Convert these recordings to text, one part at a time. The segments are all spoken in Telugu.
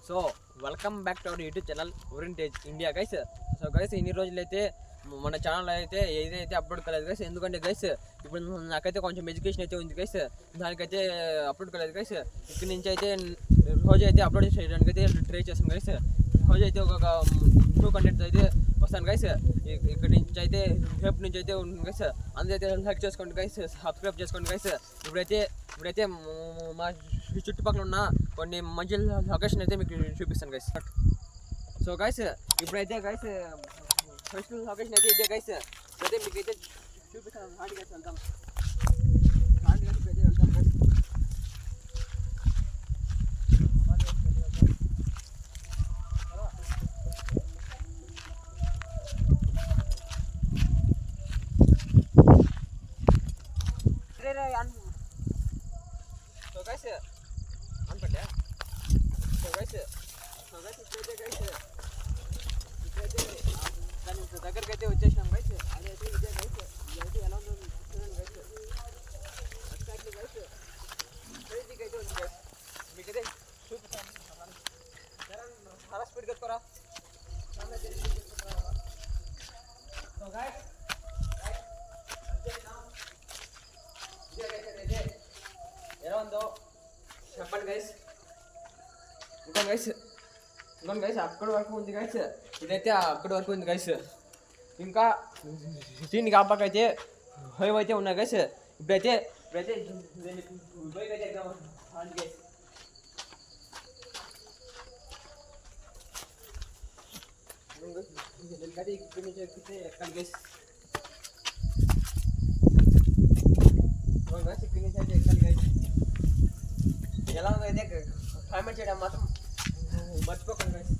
So welcome back to our YouTube channel ఓరియంటేజ్ ఇండియా గైస్. సో గైస్ ఇన్ని రోజులైతే మన ఛానల్ అయితే ఏదైతే అప్లోడ్ కాలేదు గైస్. ఎందుకంటే గైస్ ఇప్పుడు నాకైతే కొంచెం ఎడ్యుకేషన్ అయితే ఉంది గైస్, దానికైతే అప్లోడ్ కాలేదు గైస్. ఇక్కడి నుంచి అయితే రోజు అయితే అప్లోడ్ చేయడానికి అయితే ట్రై చేస్తాను గైస్. రోజు అయితే ఒక న్యూ కంటెంట్ అయితే వస్తాను గైస్. ఇక్కడి నుంచి అయితే రేపు నుంచి అయితే ఉంటుంది గైస్. అందరైతే లైక్ చేసుకోండి గైస్, సబ్స్క్రైబ్ చేసుకోండి గైస్. ఇప్పుడైతే మా చుట్టుపక్కల ఉన్న కొన్ని మంచి లొకేషన్ అయితే మీకు చూపిస్తాను గైస్. సో గైస్ ఇప్పుడైతే గైస్ ఫస్ట్ లొకేషన్ అయితే ఇదే గైస్. అయితే మీకు అయితే చూపిస్తాను. హాండి గైస్ వెళ్తాం, హాండి గైస్ అయితే వెళ్తాం గైస్. సో గైస్ అనుకోండి. సో గైస్ ఇప్పుడైతే గైస్ దాని దగ్గరికి అయితే వచ్చేసినాం గైస్. అదైతే ఇదే గైస్. ఇదైతే ఎలా ఉందో చూడండి గైస్. ఎగ్జాక్ట్లీ గైస్ క్రేజీగా అయితే ఉంది గైస్. మీకైతే చూపిస్తాను. చాలా స్పీడ్గా ఎత్తుకోరా. సో గైస్ ఎలా ఉందో చెప్పండి గైస్. ఇంకోండి గైస్ అక్కడి వరకు ఉంది గైస్. ఇదైతే అక్కడి వరకు ఉంది గైస్. ఇంకా దీనికి అబ్బాకి అయితే హైవ్ అయితే ఉన్నాయి గైస్. ఇప్పుడైతే బైక్ అయితే ఎగ్జామ్ గైస్. దీనికైతే ఇక్కడి నుంచి ఎక్కితే ఎక్కాలి గైస్. ఇక్కడి నుంచి అయితే ఎక్కాలి గైస్. ఎలా ఉందైతే కామెంట్ చేయడం మాత్రం మర్చిపోకండి గైస్.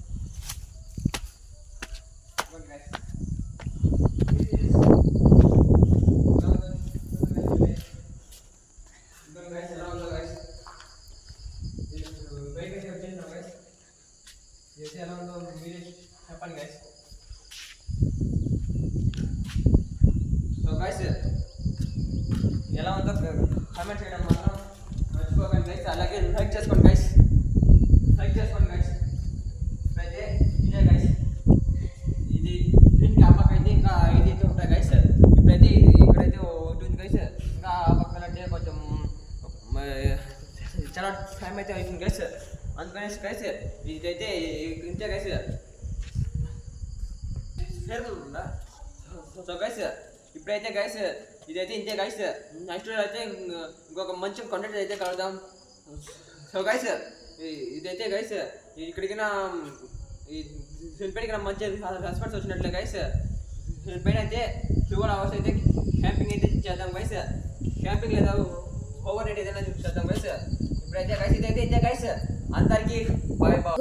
ఎలా ఉందో మీరే చెప్పండి గైస్. సో గైస్ ఎలా ఉందో కామెంట్ చేయడం మాత్రం మర్చిపోకండి గైస్. అలాగే లైక్ చేసుకోండి గైస్, లైక్ చేసుకోండి గైస్. అయితే ఇదే గైస్. ఇది దీనికి ఆ పక్క అయితే ఇంకా ఇదైతే ఉంటాయి గైస్. ఇప్పుడైతే ఇక్కడైతే ఒకటి ఉంది గైస్. ఇంకా ఆ పక్కన అంటే కొంచెం చాలా టైం అయితే అవుతుంది గైస్. అందుకనేసి గైస్ ఇదైతే ఇంతే గైస్. సో గైస్ ఇప్పుడైతే గైస్ ఇదైతే ఇంతే గైస్. నెక్స్ట్ అయితే ఇంకొక మంచి కంటెంట్ అయితే కలుద్దాం. సో గైస్ ఇదైతే గైస్ ఇక్కడికి దీనిపైన మంచి రెస్పాన్స్ వచ్చినట్లే గైస్. దీనిపైన అయితే 12 hours అయితే క్యాంపింగ్ అయితే చేద్దాం గైస్. క్యాంపింగ్ లేదా ఓవర్ నైట్ ఏదైనా చేద్దాం గైస్. ఇప్పుడైతే గైస్ ఇదైతే ఇంతే గైస్. అందరికీ బాయ్ బాయ్.